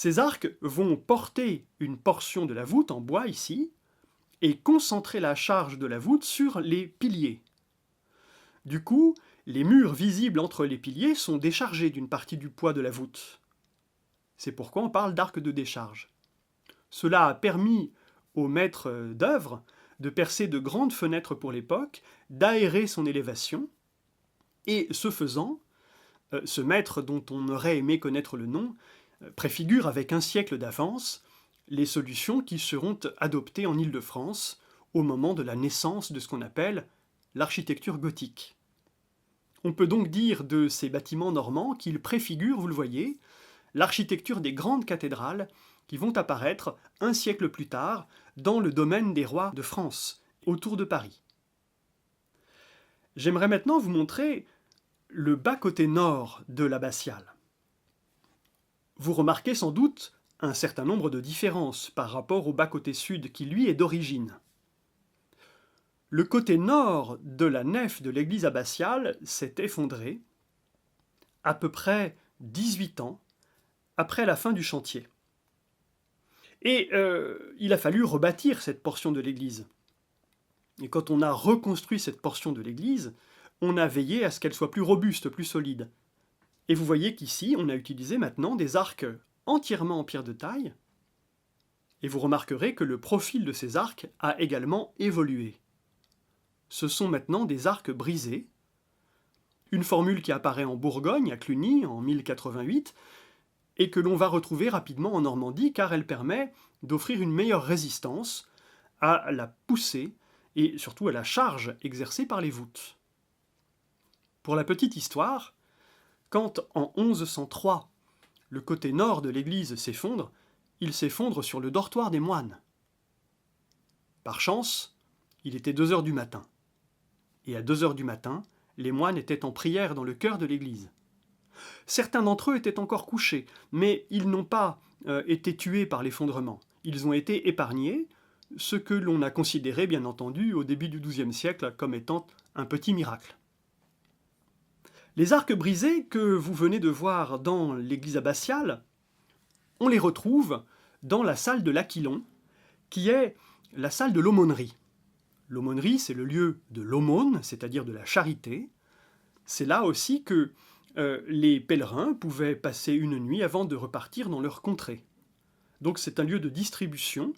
Ces arcs vont porter une portion de la voûte en bois ici, et concentrer la charge de la voûte sur les piliers. Du coup, les murs visibles entre les piliers sont déchargés d'une partie du poids de la voûte. C'est pourquoi on parle d'arc de décharge. Cela a permis au maître d'œuvre de percer de grandes fenêtres pour l'époque, d'aérer son élévation, et ce faisant, ce maître dont on aurait aimé connaître le nom préfigure avec un siècle d'avance les solutions qui seront adoptées en Île-de-France au moment de la naissance de ce qu'on appelle l'architecture gothique. On peut donc dire de ces bâtiments normands qu'ils préfigurent, vous le voyez, l'architecture des grandes cathédrales qui vont apparaître un siècle plus tard dans le domaine des rois de France, autour de Paris. J'aimerais maintenant vous montrer le bas-côté nord de l'abbatiale. Vous remarquez sans doute un certain nombre de différences par rapport au bas-côté sud qui, lui, est d'origine. Le côté nord de la nef de l'église abbatiale s'est effondré à peu près 18 ans après la fin du chantier. Et il a fallu rebâtir cette portion de l'église. Et quand on a reconstruit cette portion de l'église, on a veillé à ce qu'elle soit plus robuste, plus solide. Et vous voyez qu'ici, on a utilisé maintenant des arcs entièrement en pierre de taille, et vous remarquerez que le profil de ces arcs a également évolué. Ce sont maintenant des arcs brisés, une formule qui apparaît en Bourgogne, à Cluny, en 1088, et que l'on va retrouver rapidement en Normandie, car elle permet d'offrir une meilleure résistance à la poussée et surtout à la charge exercée par les voûtes. Pour la petite histoire, quand en 1103, le côté nord de l'église s'effondre, il s'effondre sur le dortoir des moines. Par chance, il était 2 heures du matin. Et à 2 heures du matin, les moines étaient en prière dans le chœur de l'église. Certains d'entre eux étaient encore couchés, mais ils n'ont pas été tués par l'effondrement. Ils ont été épargnés, ce que l'on a considéré, bien entendu, au début du XIIe siècle comme étant un petit miracle. Les arcs brisés que vous venez de voir dans l'église abbatiale, on les retrouve dans la salle de l'Aquilon, qui est la salle de l'aumônerie. L'aumônerie, c'est le lieu de l'aumône, c'est-à-dire de la charité. C'est là aussi que les pèlerins pouvaient passer une nuit avant de repartir dans leur contrée. Donc c'est un lieu de distribution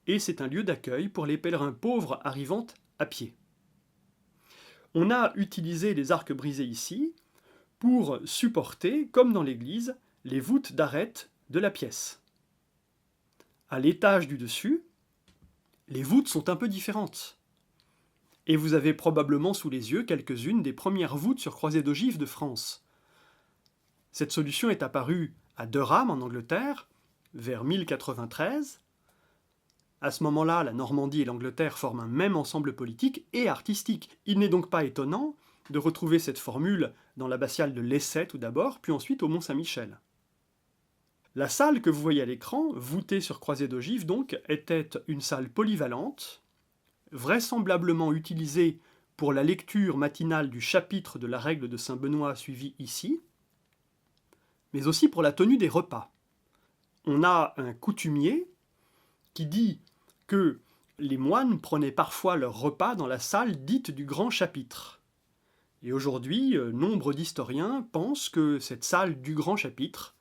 et c'est un lieu d'accueil pour les pèlerins pauvres arrivant à pied. On a utilisé les arcs brisés ici pour supporter, comme dans l'église, les voûtes d'arête de la pièce. À l'étage du dessus, les voûtes sont un peu différentes. Et vous avez probablement sous les yeux quelques-unes des premières voûtes sur croisée d'ogives de France. Cette solution est apparue à Durham, en Angleterre, vers 1093. À ce moment-là, la Normandie et l'Angleterre forment un même ensemble politique et artistique. Il n'est donc pas étonnant de retrouver cette formule dans l'abbatiale de l'Essai tout d'abord, puis ensuite au Mont-Saint-Michel. La salle que vous voyez à l'écran, voûtée sur croisée d'ogives donc, était une salle polyvalente, vraisemblablement utilisée pour la lecture matinale du chapitre de la règle de Saint-Benoît suivi ici, mais aussi pour la tenue des repas. On a un coutumier qui dit que les moines prenaient parfois leur repas dans la salle dite du grand chapitre. Et aujourd'hui, nombre d'historiens pensent que cette salle du grand chapitre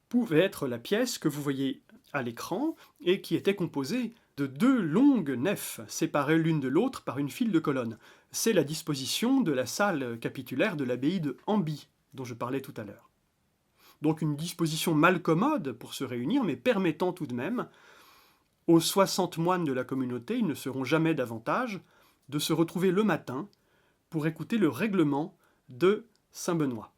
pouvait être la pièce que vous voyez à l'écran et qui était composée de 2 longues nefs séparées l'une de l'autre par une file de colonnes. C'est la disposition de la salle capitulaire de l'abbaye de Hamby, dont je parlais tout à l'heure. Donc une disposition mal commode pour se réunir, mais permettant tout de même aux 60 moines de la communauté, ils ne seront jamais davantage, de se retrouver le matin pour écouter le règlement de Saint-Benoît.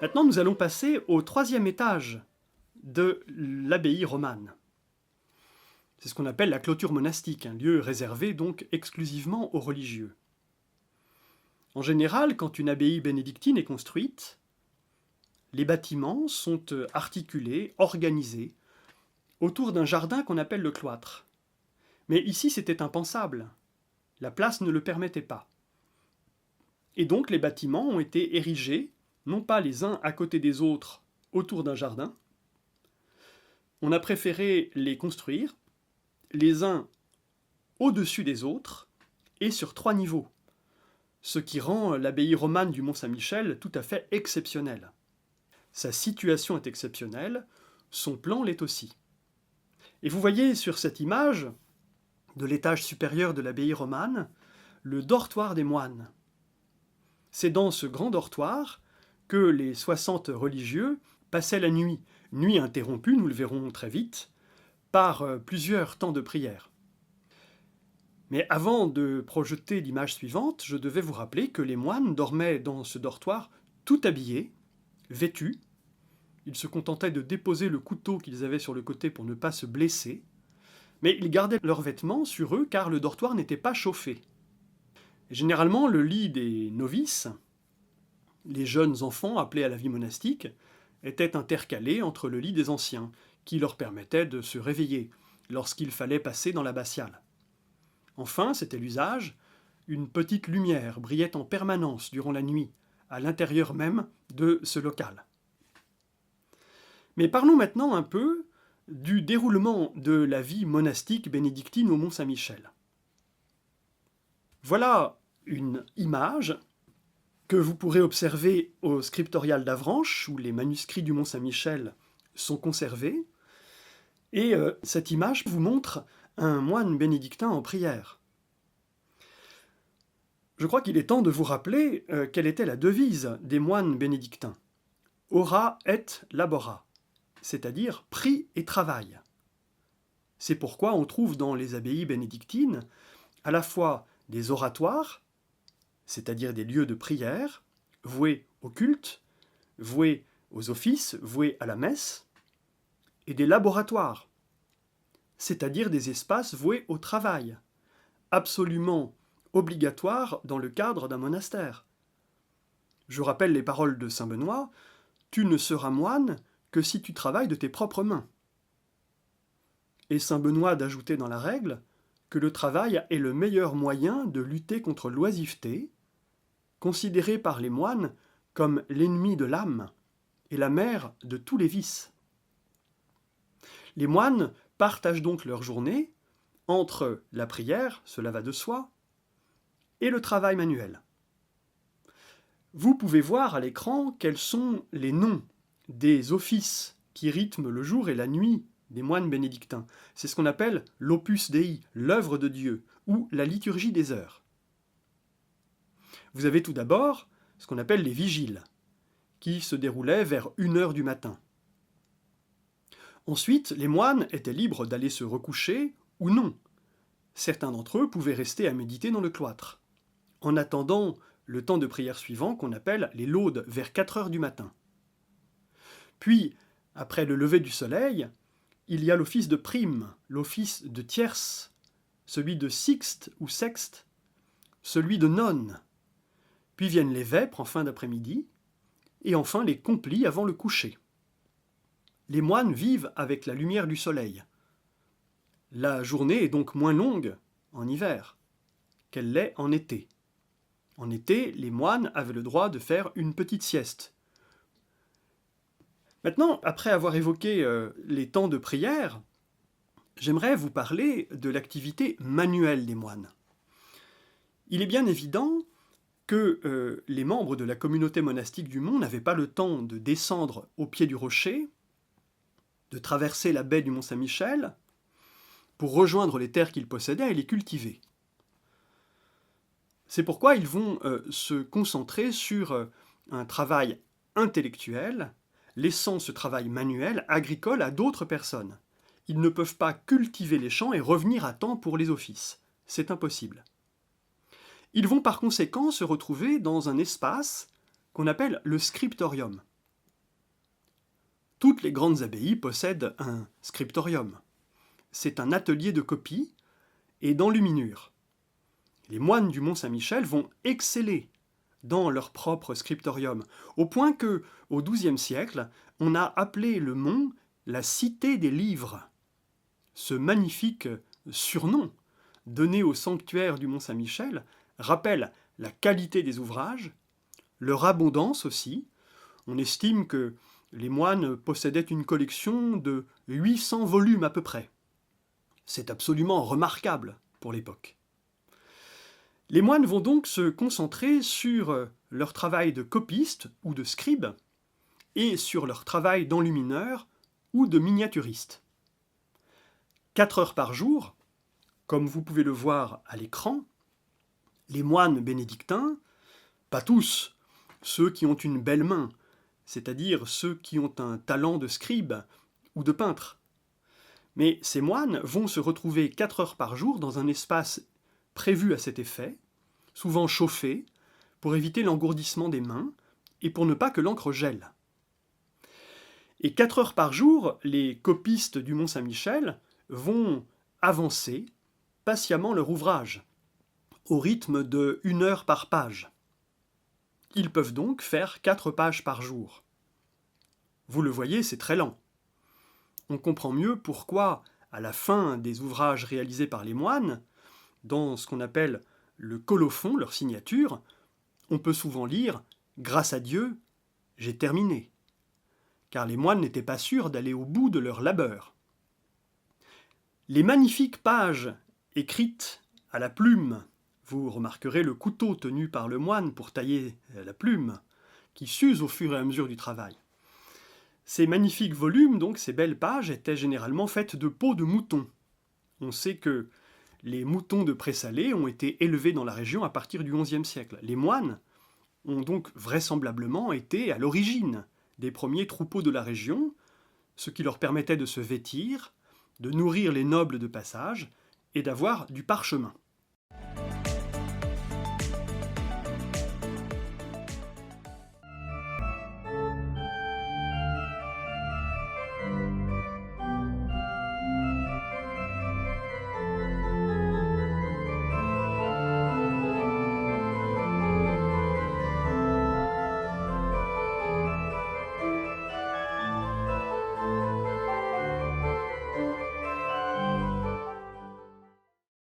Maintenant, nous allons passer au 3e étage de l'abbaye romane. C'est ce qu'on appelle la clôture monastique, un lieu réservé donc exclusivement aux religieux. En général, quand une abbaye bénédictine est construite, les bâtiments sont articulés, organisés, autour d'un jardin qu'on appelle le cloître. Mais ici, c'était impensable. La place ne le permettait pas. Et donc, les bâtiments ont été érigés, non pas les uns à côté des autres, autour d'un jardin. On a préféré les construire, les uns au-dessus des autres, et sur 3 niveaux, ce qui rend l'abbaye romane du Mont-Saint-Michel tout à fait exceptionnelle. Sa situation est exceptionnelle, son plan l'est aussi. Et vous voyez sur cette image, de l'étage supérieur de l'abbaye romane, le dortoir des moines. C'est dans ce grand dortoir que les 60 religieux passaient la nuit, nuit interrompue, nous le verrons très vite, par plusieurs temps de prière. Mais avant de projeter l'image suivante, je devais vous rappeler que les moines dormaient dans ce dortoir tout habillés, vêtus. Ils se contentaient de déposer le couteau qu'ils avaient sur le côté pour ne pas se blesser, mais ils gardaient leurs vêtements sur eux car le dortoir n'était pas chauffé. Et généralement, le lit des novices, les jeunes enfants appelés à la vie monastique, était intercalé entre le lit des anciens, qui leur permettait de se réveiller lorsqu'il fallait passer dans l'abbatiale. Enfin, c'était l'usage, une petite lumière brillait en permanence durant la nuit, à l'intérieur même de ce local. Mais parlons maintenant un peu du déroulement de la vie monastique bénédictine au Mont-Saint-Michel. Voilà une image que vous pourrez observer au scriptorial d'Avranches, où les manuscrits du Mont-Saint-Michel sont conservés. Et cette image vous montre un moine bénédictin en prière. Je crois qu'il est temps de vous rappeler quelle était la devise des moines bénédictins. Ora et labora, c'est-à-dire prie et travail. C'est pourquoi on trouve dans les abbayes bénédictines à la fois des oratoires, c'est-à-dire des lieux de prière, voués au culte, voués aux offices, voués à la messe, et des laboratoires, c'est-à-dire des espaces voués au travail, absolument obligatoires dans le cadre d'un monastère. Je rappelle les paroles de saint Benoît, « Tu ne seras moine que si tu travailles de tes propres mains ». Et saint Benoît d'ajouter dans la règle que le travail est le meilleur moyen de lutter contre l'oisiveté, considérée par les moines comme l'ennemi de l'âme et la mère de tous les vices. Les moines partagent donc leur journée entre la prière, cela va de soi, et le travail manuel. Vous pouvez voir à l'écran quels sont les noms des offices qui rythment le jour et la nuit des moines bénédictins. C'est ce qu'on appelle l'opus dei, l'œuvre de Dieu, ou la liturgie des heures. Vous avez tout d'abord ce qu'on appelle les vigiles, qui se déroulaient vers 1h du matin. Ensuite, les moines étaient libres d'aller se recoucher ou non. Certains d'entre eux pouvaient rester à méditer dans le cloître, en attendant le temps de prière suivant qu'on appelle les laudes vers 4h du matin. Puis, après le lever du soleil, il y a l'office de prime, l'office de tierce, celui de sixte ou sexte, celui de none. Puis viennent les vêpres en fin d'après-midi, et enfin les complis avant le coucher. Les moines vivent avec la lumière du soleil. La journée est donc moins longue en hiver qu'elle l'est en été. En été, les moines avaient le droit de faire une petite sieste. Maintenant, après avoir évoqué les temps de prière, j'aimerais vous parler de l'activité manuelle des moines. Il est bien évident que les membres de la communauté monastique du Mont n'avaient pas le temps de descendre au pied du rocher, de traverser la baie du Mont-Saint-Michel, pour rejoindre les terres qu'ils possédaient et les cultiver. C'est pourquoi ils vont se concentrer sur un travail intellectuel, laissant ce travail manuel, agricole, à d'autres personnes. Ils ne peuvent pas cultiver les champs et revenir à temps pour les offices. C'est impossible. Ils vont par conséquent se retrouver dans un espace qu'on appelle le scriptorium. Toutes les grandes abbayes possèdent un scriptorium. c'est un atelier de copie et d'enluminure. Les moines du Mont-Saint-Michel vont exceller dans leur propre scriptorium, au point que, au XIIe siècle, on a appelé le mont la cité des livres. Ce magnifique surnom donné au sanctuaire du Mont-Saint-Michel rappelle la qualité des ouvrages, leur abondance aussi. On estime que les moines possédaient une collection de 800 volumes à peu près. C'est absolument remarquable pour l'époque. Les moines vont donc se concentrer sur leur travail de copiste ou de scribe et sur leur travail d'enlumineur ou de miniaturiste. 4 heures par jour, comme vous pouvez le voir à l'écran, les moines bénédictins, pas tous, ceux qui ont une belle main, c'est-à-dire ceux qui ont un talent de scribe ou de peintre, mais ces moines vont se retrouver 4 heures par jour dans un espace prévu à cet effet, souvent chauffé, pour éviter l'engourdissement des mains et pour ne pas que l'encre gèle. Et 4 heures par jour, les copistes du Mont-Saint-Michel vont avancer patiemment leur ouvrage, au rythme de 1 heure par page. Ils peuvent donc faire 4 pages par jour. Vous le voyez, c'est très lent. On comprend mieux pourquoi, à la fin des ouvrages réalisés par les moines, dans ce qu'on appelle le colophon, leur signature, on peut souvent lire « Grâce à Dieu, j'ai terminé », car les moines n'étaient pas sûrs d'aller au bout de leur labeur. Les magnifiques pages écrites à la plume, vous remarquerez le couteau tenu par le moine pour tailler la plume, qui s'use au fur et à mesure du travail. Ces magnifiques volumes, donc ces belles pages, étaient généralement faites de peaux de mouton. On sait que les moutons de Pré-Salé ont été élevés dans la région à partir du XIe siècle. Les moines ont donc vraisemblablement été à l'origine des premiers troupeaux de la région, ce qui leur permettait de se vêtir, de nourrir les nobles de passage et d'avoir du parchemin.